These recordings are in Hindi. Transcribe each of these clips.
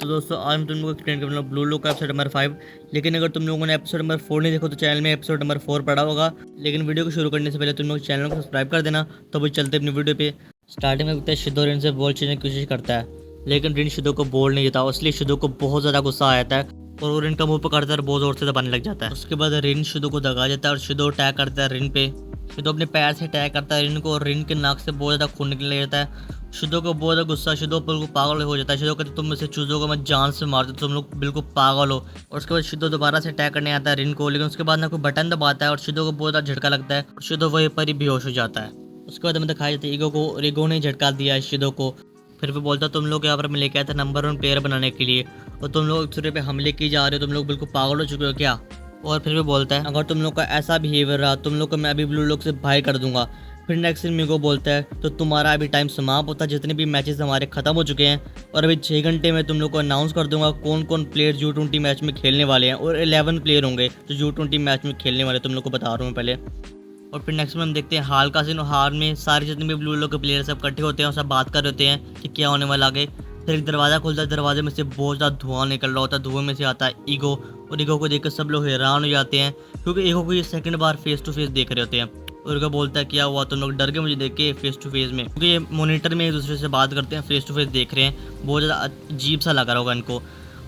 तो दोस्तों आज मैं तुम लोगों को एक्सप्लेन करूँगा ब्लू लॉक का एपिसोड नंबर 5। लेकिन अगर तुम लोगों ने एपिसोड नंबर 4 नहीं देखो तो चैनल में एपिसोड नंबर 4 पड़ा होगा। लेकिन वीडियो को शुरू करने से पहले तुम लोग चैनल को सब्सक्राइब कर देना। तो अभी चलते अपनी वीडियो पे। स्टार्टिंग में लगता है शिदो रिन से बॉल छीनने की कोशिश करता है, लेकिन रिन शिदो को बॉल नहीं देता, इसलिए शिदो को बहुत ज़्यादा गुस्सा आ जाता है और वो रिन का मुंह पकड़ता है और बहुत जोर से दबाने लग जाता है। उसके बाद रिन शिदो को दगा जाता है और शिदो अटैक करता है रिन पे। शिदो अपने पैर से अटैक करता है रिन को और रिन के नाक से बहुत ज़्यादा खून निकलने लगता है। शिदो को बहुत ज़्यादा गुस्सा, शिदो बिल्कुल पागल हो जाता है। शिदो कहते तुम मुझसे चूजों को मैं जान से मार दूँ, तुम लोग बिल्कुल पागल हो। और उसके बाद शिदो दोबारा से अटैक करने आता है रिन को, लेकिन उसके बाद ना कोई बटन दबाता है और शिदो को बहुत ज़्यादा झटका लगता है और शिदो वहीं पर ही बेहोश हो जाता है। उसके बाद हमें दिखाया जाता है ईगो को, ईगो ने झटका दिया है शिदो को। फिर वो बोलता तुम लोग यहाँ पर मैं लेके आया था नंबर 1 प्लेयर बनाने के लिए और तुम लोग एक दूसरे पे हमले की जा रहे हो, तुम लोग बिल्कुल पागल हो चुके हो क्या। और फिर वो बोलता है अगर तुम लोग का ऐसा बिहेवियर रहा तुम लोग को मैं अभी ब्लू लोग से बाहर कर दूंगा। फिर नेक्स्ट सीन मीगो बोलता है तो तुम्हारा अभी टाइम समाप्त होता है, जितने भी मैचेस हमारे खत्म हो चुके हैं और अभी 6 घंटे में तुम लोग को अनाउंस कर दूंगा कौन कौन प्लेयर U20 मैच में खेलने वाले हैं। और 11 प्लेयर होंगे जो U20 मैच में खेलने वाले, तुम लोग को बता रहा हूँ पहले। और फिर नेक्स्ट में हम देखते हैं हाल का सीन। हाल में सारे जितने भी ब्लू लोग के प्लेयर सब इकट्ठे होते हैं और सब बात कर रहे होते हैं कि क्या होने वाला आगे। फिर एक दरवाज़ा खुलता है, दरवाजे में से बहुत ज़्यादा धुआं निकल रहा होता है, धुएं में से आता है ईगो। और ईगो को देखकर सब लोग हैरान हो जाते हैं क्योंकि ईगो को ये सेकंड बार फेस टू फेस देख रहे होते हैं। और ईगो बोलता है क्या हुआ, तुम लोग डर गए मुझे देख के फेस टू फेस में, क्योंकि ये मॉनिटर में एक दूसरे से बात करते हैं, फेस टू फेस देख रहे हैं, बहुत ज़्यादा अजीब सा लगा रहा होगा इनको।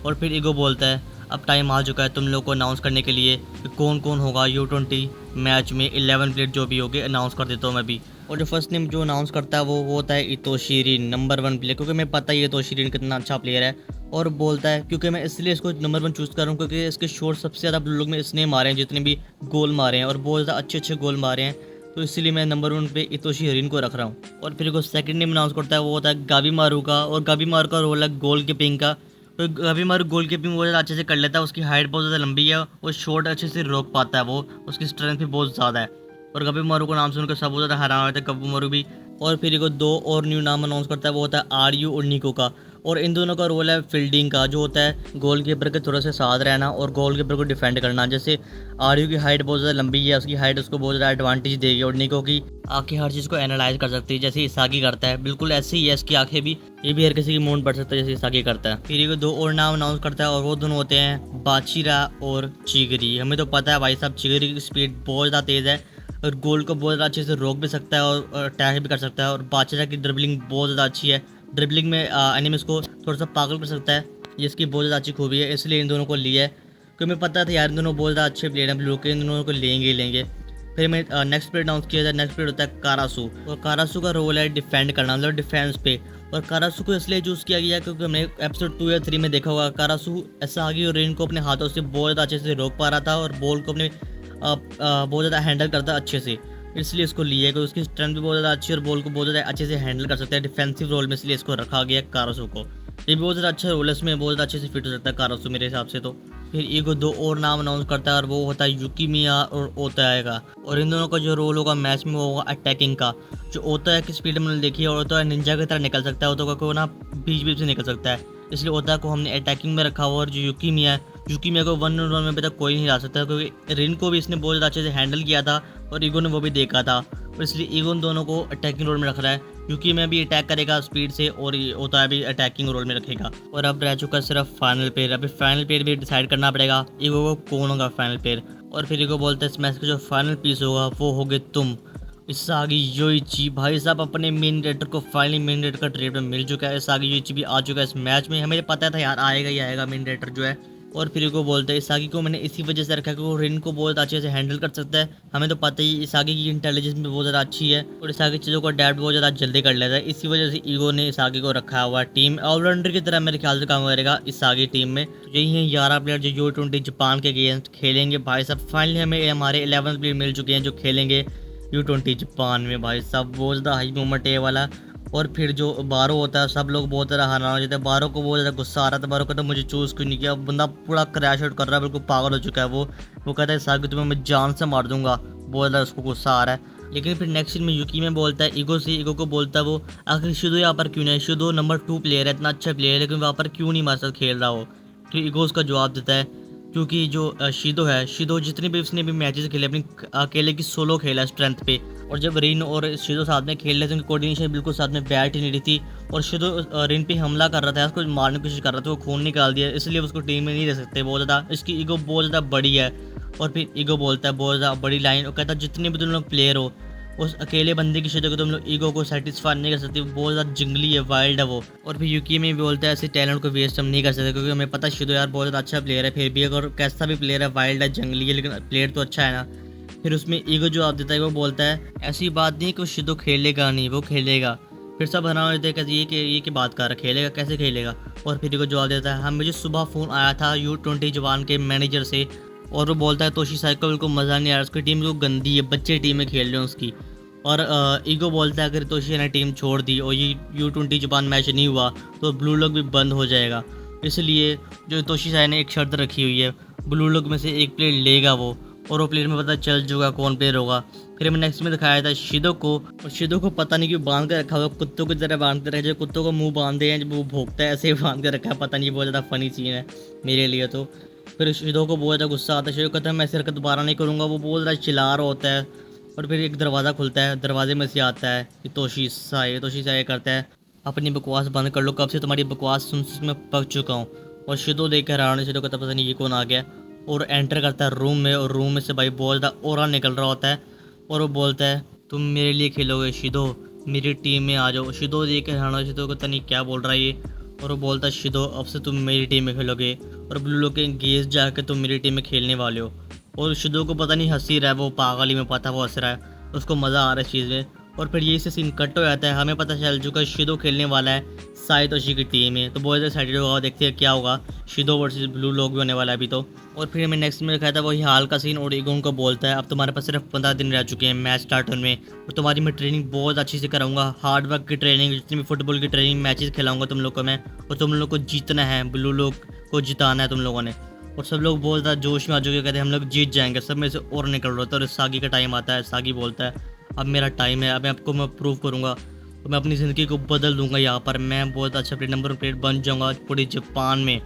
और फिर ईगो बोलता है अब टाइम आ चुका है तुम लोग को अनाउंस करने के लिए कि कौन कौन होगा U20 मैच में। 11 प्लेयर जो भी होंगे अनाउंस कर देता हूँ मैं भी। और जो फर्स्ट नेम जो अनाउंस करता है वो होता है इतोशी रिन, नंबर 1 प्लेयर, क्योंकि मैं पता ही इतोशी रिन कितना अच्छा प्लेयर है। और बोलता है क्योंकि मैं इसलिए इसको नंबर 1 चूज़ कर रहा हूँ क्योंकि इसके शॉट सबसे ज़्यादा ब्लू लोग में इसने मारे हैं, जितने भी गोल मारे हैं और बहुत ज़्यादा अच्छे अच्छे गोल मारे हैं, तो इसीलिए मैं नंबर 1 पे इतोशी रिन को रख रहा हूँ। और फिर को सेकंड नेम अनाउंस करता है वो होता है गावी मारू का। और गावी मारू का रोल है गोल कीपिंग का। तो गावी मारू गोल कीपिंग बहुत ज़्यादा अच्छे से कर लेता है, उसकी हाइट बहुत ज़्यादा लंबी है, वो शॉट अच्छे से रोक पाता है, वो उसकी स्ट्रेंथ भी बहुत ज़्यादा है। और गब्बू मारू को नाम सुनकर सब बहुत ज़्यादा हैरान होते हैं, गब्बू मारू भी। और फिर को 2 और न्यू नाम अनाउंस करता है वो होता है RU और निको का। और इन दोनों का रोल है फील्डिंग का, जो होता है गोलकीपर के थोड़ा से साथ रहना और गोलकीपर को डिफेंड करना। जैसे RU की हाइट बहुत ज़्यादा लंबी है, उसकी हाइट उसको बहुत ज़्यादा एडवांटेज देगी और निको की आंखें हर चीज़ को एनालाइज कर सकती है जैसे इसागी करता है, बिल्कुल ऐसे ही है इसकी आंखें भी, ये भी हर किसी की मूड पड़ सकता है जैसे इसागी करता है। फिर को 2 और नाम अनाउंस करता है और वो दोनों होते हैं बाचिरा और चिगरी। हमें तो पता है भाई साहब चिगरी की स्पीड बहुत ज़्यादा तेज़ है और गोल को बहुत ज़्यादा अच्छे से रोक भी सकता है और अटैक भी कर सकता है। और बाचिरा की ड्रिबलिंग बहुत ज़्यादा अच्छी है, ड्रिबलिंग में एनिमीज को थोड़ा सा पागल कर सकता है, ये इसकी बहुत ज़्यादा अच्छी खूबी है, इसलिए इन दोनों को लिया है क्योंकि मैं पता था यार इन दोनों बहुत ज़्यादा अच्छे प्लेयर हैं ब्लू के, इन दोनों को लेंगे ही लेंगे। फिर मैं नेक्स्ट प्लेयर अनाउंस किया था, नेक्स्ट प्लेयर होता है कारासू। और कारासू का रोल है डिफेंड करना, मतलब डिफेंस पे। और कारासू को इसलिए चूज़ किया गया क्योंकि हमने एपिसोड 2 या 3 में देखा होगा कारासू ऐसा आगे और रेन को अपने हाथों से बहुत ज़्यादा अच्छे से रोक पा रहा था और बॉल को अपने बहुत ज़्यादा हैंडल करता अच्छे से, इसलिए इसको लिया है क्योंकि उसकी स्ट्रेंथ भी बहुत ज़्यादा अच्छी है और बॉल को बहुत ज़्यादा अच्छे से हैंडल कर सकता है डिफेंसिव रोल में, इसलिए इसको रखा गया कारासू को। ये भी बहुत ज़्यादा अच्छा रोल है, इसमें बहुत ज़्यादा अच्छे से फिट हो सकता है कारासू मेरे हिसाब से तो। फिर ईगो 2 और नाम अनाउंस करता है और वो होता है युकीमिया और ओताया का। और इन दोनों का जो रोल होगा मैच में वो होगा अटैकिंग का। जो ओताया की स्पीड मैंने देखी है और ओताया निंजा की तरह निकल सकता है, ओताया को ना बीच बीच से निकल सकता है, इसलिए ओताया को हमने अटैकिंग में रखा हुआ। और जो युकीमिया है, युकीमिया को 1-on-1 में अभी तक कोई नहीं ला सकता क्योंकि रिन को भी इसने बहुत ज़्यादा अच्छे से हैंडल किया था और ईगो ने वो भी देखा था, और इसलिए ईगो उन दोनों को अटैकिंग रोल में रख रहा है। क्योंकि मैं भी अटैक करेगा स्पीड से और ओताया भी अटैकिंग रोल में रखेगा। और अब रह चुका सिर्फ फाइनल प्लेयर, अभी फाइनल प्लेयर भी डिसाइड करना पड़ेगा ईगो को कौन होगा फाइनल प्लेयर। और फिर ईगो बोलते हैं इस मैच का जो फाइनल पीस होगा वो होगे तुम, इसागी योइची। भाई साहब अपने मेन रेटर को फाइनली मेन रेटर का ट्रेड में मिल चुका है, इसागी योइची भी आ चुका है इस मैच में, हमें पता था यार आएगा ही आएगा मेन रेटर जो है। और फिर को बोलते हैं इसागी को मैंने इसी वजह से रखा कि वो रिन को बहुत अच्छे से हैंडल कर सकता है, हमें तो पता ही इसागी की इंटेलिजेंस भी बहुत ज़्यादा अच्छी है और इसागी चीज़ों को अडेप्ट बहुत ज़्यादा जल्दी कर लेता है, इसी वजह से ईगो ने इसागी को रखा हुआ। टीम ऑलराउंडर की तरह मेरे ख्याल से काम करेगा इसागी टीम में। तो यही है 11 प्लेयर जो U20 जापान के अगेंस्ट खेलेंगे। भाई साहब फाइनली हमें हमारे 11 प्लेयर मिल चुके हैं जो खेलेंगे U20 जापान में। भाई साहब बहुत ज़्यादा हाई मोमेंट है वाला। और फिर जो बारो होता है सब लोग बहुत ज़्यादा हैरान हो जाते हैं, बारो को बहुत ज़्यादा गुस्सा आ रहा था, बारो कहता मुझे चूज़ क्यों नहीं किया, बंदा पूरा क्रैश आउट कर रहा है, बिल्कुल पागल हो चुका है वो कहता है साहब तुम्हें मैं जान से मार दूंगा, बहुत ज़्यादा उसको गुस्सा आ रहा है। लेकिन फिर नेक्स्ट सीन में युकी में बोलता है ईगो से, ईगो को बोलता है वो आखिर शिदो यहाँ पर क्यों नहीं, शिदो नंबर 2 प्लेयर है, इतना अच्छा प्लेयर है लेकिन वहाँ पर क्यों नहीं हमारे साथ खेल रहा हो। फिर ईगो उसका जवाब देता है क्योंकि जो शिदो है, शिदो जितने भी उसने भी मैचेस खेले अपनी अकेले की सोलो खेला स्ट्रेंथ पे, और जब रिन और शिदो साथ में खेल रहे थे उनकी कोऑर्डिनेशन बिल्कुल साथ में बैठ ही नहीं रही थी, और शिदो रिन पे हमला कर रहा था, उसको मारने की कोशिश कर रहा था, वो खून निकाल दिया, इसलिए उसको टीम में नहीं रह सकते। बहुत ज़्यादा इसकी ईगो बहुत ज़्यादा बड़ी है, और फिर ईगो बोलता है बहुत ज़्यादा बड़ी लाइन, और कहता है जितने भी तुम लोग प्लेयर हो उस अकेले बंदे की शिदो को तुम लोग ईगो को सेटिस्फाई नहीं कर सकते, वो बहुत ज़्यादा जंगली है, वाइल्ड है वो। और फिर यूकी में भी बोलता है ऐसे टैलेंट को वेस्ट हम नहीं कर सकते, क्योंकि हमें पता है शिदो यार बहुत ज़्यादा अच्छा प्लेयर है, फिर भी अगर कैसा भी प्लेयर है, वाइल्ड है, जंगली है, लेकिन प्लेयर तो अच्छा है ना। फिर उसमें ईगो जवाब देता है, वो बोलता है ऐसी बात नहीं कि वो शिदो खेलेगा नहीं, वो खेलेगा। फिर सब हैरान होते हैं कि ये की बात कर रहा है, खेलेगा कैसे खेलेगा। और फिर ईगो जवाब देता है, हाँ मुझे सुबह फ़ोन आया था U20 जवान के मैनेजर से, और वो बोलता है तोशी साइको बिल्कुल मज़ा नहीं आ रहा, उसकी टीम को गंदी है, बच्चे टीम में खेल रहे हैं उसकी। और ईगो बोलता है अगर तोशी ने टीम छोड़ दी और ये U20 जापान मैच नहीं हुआ तो ब्लू लॉक भी बंद हो जाएगा, इसलिए जो तोशी साई ने एक शर्त रखी हुई है, ब्लू लॉक में से एक प्लेयर लेगा वो, और वो प्लेयर में पता चल चुका कौन प्लेयर होगा। फिर हमें नेक्स्ट में दिखाया था शिदो को, और शिदो को पता नहीं क्यों बांध कर रखा हुआ, कुत्तों की तरह बांध कर रखा है, जो कुत्तों को मुंह बांधते हैं जब वो भोंकता है ऐसे ही बांध कर रखा है, पता नहीं, बहुत ज़्यादा फनी सीन है मेरे लिए तो। फिर शिदो को बहुत ज़्यादा गुस्सा आता है, शिदो कहता है मैं ऐसी हरकत दोबारा नहीं करूँगा, वो बहुत ज़्यादा चिल्ला रहा होता है। और फिर एक दरवाज़ा खुलता है, दरवाजे में से आता है कि तोशी साई करता है अपनी बकवास बंद कर लो, कब से तुम्हारी बकवास सुन सुन मैं पक चुका हूँ। और शिदो देख कर हैरान, शिदो कहता पता नहीं ये कौन आ गया, और एंटर करता है रूम में, और रूम में से भाई बहुत ज़्यादा ओरा निकल रहा होता है, और वो बोलता है तुम मेरे लिए खेलोगे शिदो, मेरी टीम में आ जाओ। शिदो देख कर हैरान, शिदो को पता नहीं क्या बोल रहा है ये, और वो बोलता है शिदो अब से तुम मेरी टीम में खेलोगे, और ब्लू लोग के गेस जाकर तुम मेरी टीम में खेलने वाले हो। और शिदो को पता नहीं हंसी रहा है, वो पागल ही में पता वो हंस रहा है, उसको मज़ा आ रहा है इस चीज़ में। और फिर यही से सीन कट हो जाता है, हमें पता चल चुका है शिदो खेलने वाला है साइतोशी की टीम में, तो बहुत ज़्यादा एक्साइटेड होगा, देखते हैं क्या होगा, शिदो वर्सेस ब्लू लोग भी होने वाला है अभी तो। और फिर हमें नेक्स्ट में दिखाया था वही हाल का सीन, और ईगो उनको बोलता है अब तुम्हारे पास सिर्फ 15 दिन रह चुके हैं मैच स्टार्ट होने में, और तुम्हारी मैं ट्रेनिंग बहुत अच्छी से कराऊंगा, हार्ड वर्क की ट्रेनिंग, जितनी भी फुटबॉल की ट्रेनिंग मैचेस खिलाऊंगा तुम लोग को मैं, और तुम लोग को जीतना है, ब्लू लोग को जिताना है तुम लोगों ने। और सब लोग बहुत ज़्यादा जोश में आ चुके, कहते हैं हम लोग जीत जाएंगे, सब में से और निकल रहा था। और सागी का टाइम आता है, सागी बोलता है अब मेरा टाइम है, अब आपको मैं प्रूव करूँगा, तो मैं अपनी ज़िंदगी को बदल दूंगा, यहाँ पर मैं बहुत अच्छा प्लेयर नंबर 1 प्लेयर बन जाऊँगा पूरे जापान में।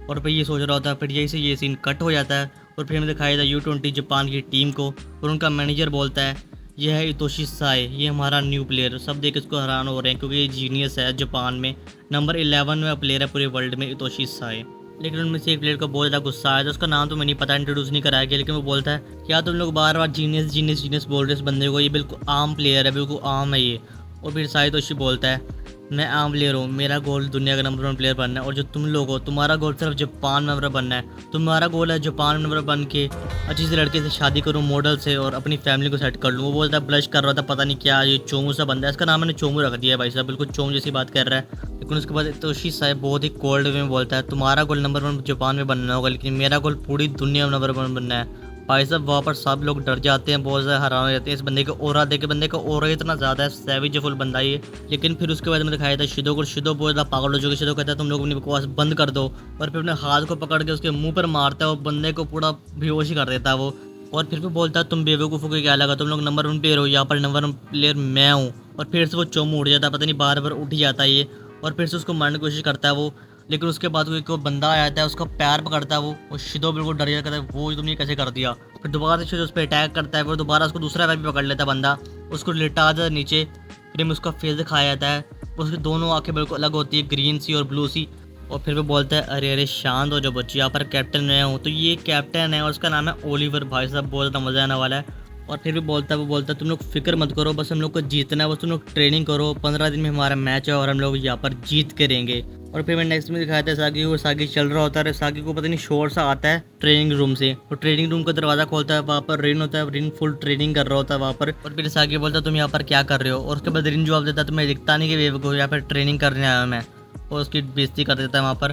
और फिर ये सोच रहा होता है, फिर यही से ये सीन कट हो जाता है, और फिर हमें दिखाया था U20 जापान की टीम को, और उनका मैनेजर बोलता है यह है इतोशी साई, ये हमारा न्यू प्लेयर। सब देख इसको हैरान हो रहे हैं क्योंकि ये जीनियस है, जापान में नंबर 11 में प्लेयर है पूरे वर्ल्ड में, इतोशी साई। लेकिन उनमें से एक प्लेयर को बहुत ज़्यादा गुस्सा आया था, उसका नाम तो मैं नहीं पता, इंट्रोड्यूस नहीं कराया गया, लेकिन वो बोलता है क्या तुम लोग बार बार जीनियस जीनियस जीनियस बोल रहे हो इस बंदे को, ये बिल्कुल आम प्लेयर है, बिल्कुल आम है ये। और फिर साइतोशी बोलता है मैं आम प्लेयर हूँ, मेरा गोल दुनिया का नंबर 1 प्लेयर बनना है, और जो तुम लोग हो तुम्हारा गोल सिर्फ जापान में नंबर बनना है, तुम्हारा गोल है जापान में नंबर बन के अच्छी से लड़के से शादी करूँ, मॉडल से, और अपनी फैमिली को सेट कर लूँ। वो बोलता है ब्लश कर रहा था, पता नहीं क्या ये चोमू सा बंदा है, इसका नाम मैंने चोमू रख दिया है भाई साहब, बिल्कुल चोमू जैसी बात कर रहा है। लेकिन उसके बाद तोशी साहब बहुत ही कोल्ड वे में बोलता है तुम्हारा गोल नंबर 1 जापान में बनना होगा, लेकिन मेरा गोल पूरी दुनिया में नंबर 1 बनना है। भाई साहब वहाँ पर सब लोग डर जाते हैं, बहुत ज़्यादा हैरान हो जाते हैं इस बंदे का ओरा देख के, बंदे का ओरा इतना ज़्यादा है, सैविज फुल बंदा ये। लेकिन फिर उसके बाद में दिखाया था शिदो को, शिदो बहुत ज़्यादा पागल हो चुका है, शिदो कहता है तुम लोग अपनी बकवास बंद कर दो, और फिर अपने हाथ को पकड़ के उसके मुंह पर मारता है, और बंदे को पूरा बेहोश ही कर देता है वो। और फिर भी बोलता है तुम बेवकूफ़ों को क्या लगा, तुम लोग नंबर 1 प्लेयर हो, यहाँ पर नंबर 1 प्लेयर मैं हूँ। और फिर से वो चोमू उड़ जाता है, पता नहीं बार बार उठ जाता है ये, और फिर से उसको मारने की कोशिश करता है वो। लेकिन उसके बाद कोई बंदा आ जाता है, उसका पैर पकड़ता है वो, और शिदो बिल्कुल डर जाता है, वो तुमने कैसे कर दिया। फिर दोबारा से उस पर अटैक करता है, फिर दोबारा उसको दूसरा पैर भी पकड़ लेता है बंदा, उसको लिटा देता है नीचे। फिर में उसका फेस दिखाया जाता है, उसकी दोनों आंखें बिल्कुल अलग होती है, ग्रीन सी और ब्लू सी। और फिर वो बोलता है अरे अरे शांत हो जो बच्ची, यहाँ पर कैप्टन मैं हूँ। तो ये कैप्टन है और उसका नाम है ओलिवर। भाई साहब बहुत ज़्यादा मज़ा आने वाला है। और फिर भी वो बोलता है तुम लोग फिक्र मत करो, बस हम लोग को जीतना है, बस तुम लोग ट्रेनिंग करो, 15 दिन में हमारा मैच है और हम लोग यहाँ पर जीत करेंगे। और फिर मैं नेक्स्ट में दिखाया था सागी को, सागी चल रहा होता है, सागी को पता नहीं शोर सा आता है ट्रेनिंग रूम से, और ट्रेनिंग रूम का दरवाज़ा खोलता है, वहाँ पर रिन होता है, रिन फुल ट्रेनिंग कर रहा होता है वहाँ पर। और फिर सागी बोलता है तुम यहाँ पर क्या कर रहे हो, और उसके बाद रिन जवाब देता है तुम्हें दिखता नहीं कि बेवकूफ़ यहाँ पर ट्रेनिंग करने आया मैं, और उसकी बेइज्जती कर देता है वहाँ पर।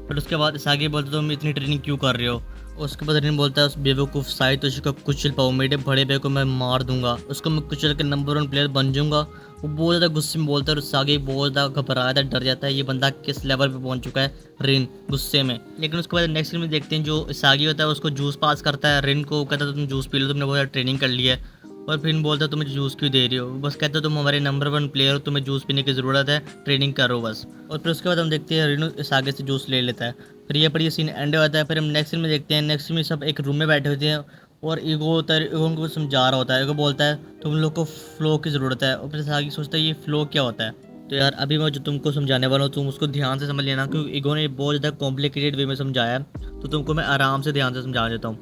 फिर उसके बाद सागी बोलता तुम इतनी ट्रेनिंग क्यों कर रहे हो। उसके बाद रिन बोलता है उस बेवकूफ़ साइतोशी को कुचल पाओ, मेरे बड़े भाई को मैं मार दूंगा, उसको मैं कुचल के नंबर 1 प्लेयर बन जाऊंगा। वो बहुत ज़्यादा गुस्से में बोलता है, और सागी बहुत ज़्यादा घबराया था, डर जाता है, ये बंदा किस लेवल पे पहुंच चुका है रिन गुस्से में। लेकिन उसके बाद नेक्स्ट में देखते हैं जो सागी होता है उसको जूस पास करता है रिन को, कहता है तुम जूस पी लो, तुमने बहुत ज़्यादा ट्रेनिंग कर ली है। और फिर बोलता है तुम्हें जूस क्यों दे रही हो, बस कहते हो तुम हमारे नंबर 1 प्लेयर हो, तुम्हें जूस पीने की ज़रूरत है, ट्रेनिंग करो बस। और फिर उसके बाद हम देखते हैं रीनो इस आगे से जूस ले लेता है। फिर ये पर ये सीन एंड होता है। फिर हम नेक्स्ट सीन में देखते हैं, नेक्स्ट में सब एक रूम में बैठे होते हैं और ईगो होता है, ईगो उनको समझा रहा होता है। ईगो बोलता है तुम लोग को फ्लो की ज़रूरत है, और फिर आगे सोचता है ये फ्लो क्या होता है। तो यार अभी मैं जो तुमको समझाने वाला हूँ तुम उसको ध्यान से समझ लेना, क्योंकि ईगो ने बहुत ज़्यादा कॉम्प्लिकेटेड वे में समझाया है, तो तुमको मैं आराम से ध्यान से समझा देता हूँ।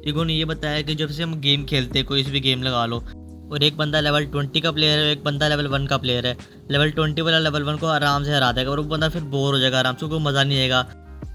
ईगो ने ये बताया कि जब से हम गेम खेलते हैं, कोई भी गेम लगा लो, और एक बंदा लेवल 20 का प्लेयर है, एक बंदा लेवल 1 का प्लेयर है। लेवल 20 वाला लेवल 1 को आराम से हरा देगा और वो बंदा फिर बोर हो जाएगा आराम से, उसको मज़ा नहीं आएगा।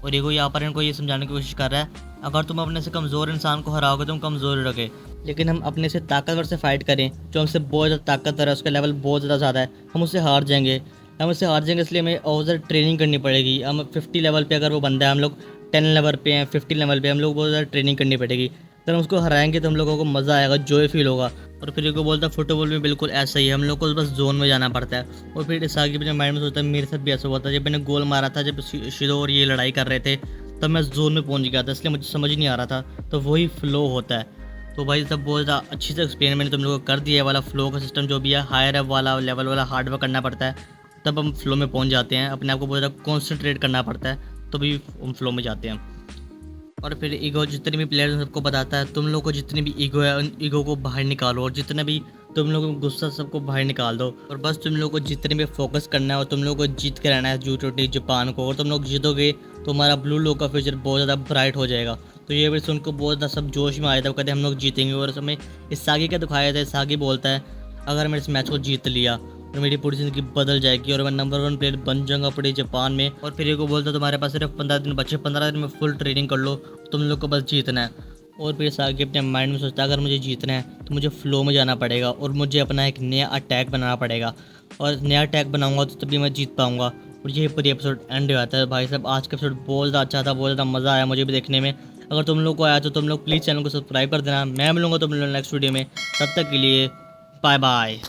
और ईगो यहाँ पर इनको ये समझाने की कोशिश कर रहा है, अगर तुम अपने से कमज़ोर इंसान को हराओगे तुम कमज़ोर ही रहोगे, लेकिन हम अपने से ताकतवर से फाइट करें जो हमसे बहुत ज़्यादा ताकतवर है, उसका लेवल बहुत ज़्यादा है, हम उससे हार जाएंगे। हम उससे हार जाएंगे इसलिए हमें और ज़्यादा ट्रेनिंग करनी पड़ेगी। हम 50 लेवल पे अगर वो बंदा है, हम लोग 10 लेवल पे हैं, 50 लेवल पे हम लोग बहुत ज़्यादा ट्रेनिंग करनी पड़ेगी। अगर हम उसको हराएंगे तो हम लोगों को मज़ा आएगा, जॉय फील होगा। और फिर ईगो बोलता है फुटबॉल में बिल्कुल ऐसा ही है, हम लोग को बस जोन में जाना पड़ता है। और फिर इसागी अपने माइंड में सोचता है मेरे साथ भी ऐसा हुआ था, जब मैंने गोल मारा था, जब शिरो और ये लड़ाई कर रहे थे तब मैं जोन में पहुंच गया था, इसलिए मुझे समझ नहीं आ रहा था। तो वही फ्लो होता है। तो भाई सब बहुत ज़्यादा अच्छी से एक्सप्लेन मैंने तुम लोगों को कर दिया है, वाला फ्लो का सिस्टम जो भी है, हायर वाला लेवल वाला हार्ड वर्क करना पड़ता है, तब हम फ्लो में पहुंच जाते हैं। अपने आप को बहुत ज़्यादा कॉन्सेंट्रेट करना पड़ता है, तभी हम फ्लो में जाते हैं। और फिर ईगो जितने भी प्लेयर्स सबको बताता है तुम लोग को जितनी भी ईगो है उन ईगो को बाहर निकालो, और जितना भी तुम लोगों को गुस्सा सबको बाहर निकाल दो, और बस तुम लोग को जितने भी फोकस करना है और तुम लोग को जीत के रहना है G20 जापान को, और तुम लोग जीतोगे तो हमारा ब्लू लोग का फ्यूचर बहुत ज़्यादा ब्राइट हो जाएगा। तो ये भी सुन को बहुत ज़्यादा सब जोश में आया था, वो कहते हैं हम लोग जीतेंगे। और समय इस सागी का दिखाया था, सागी बोलता है अगर मैं इस मैच को जीत लिया और मेरी पूरी ज़िंदगी बदल जाएगी और मैं नंबर 1 प्लेयर बन जाऊंगा पूरे जापान में। और फिर को बोलता तुम्हारे पास सिर्फ 15 दिन बचे, 15 दिन में फुल ट्रेनिंग कर लो, तुम लोग को बस जीतना है। और फिर सागी अपने माइंड में सोचता है अगर मुझे जीतना है तो मुझे फ्लो में जाना पड़ेगा और मुझे अपना एक नया अटैक बनाना पड़ेगा, और नया अटैक बनाऊंगा तो तभी मैं जीत पाऊंगा। और यही पूरी एपिसोड एंड हो जाता है। भाई साहब आज का एपिसोड बहुत ज़्यादा अच्छा था, बहुत ज़्यादा मज़ा आया मुझे भी देखने में। अगर तुम लोग को आया तो तुम लोग प्लीज़ चैनल को सब्सक्राइब कर देना। मैं मिलूंगा तुम लोग नेक्स्ट वीडियो में, तब तक के लिए बाय बाय।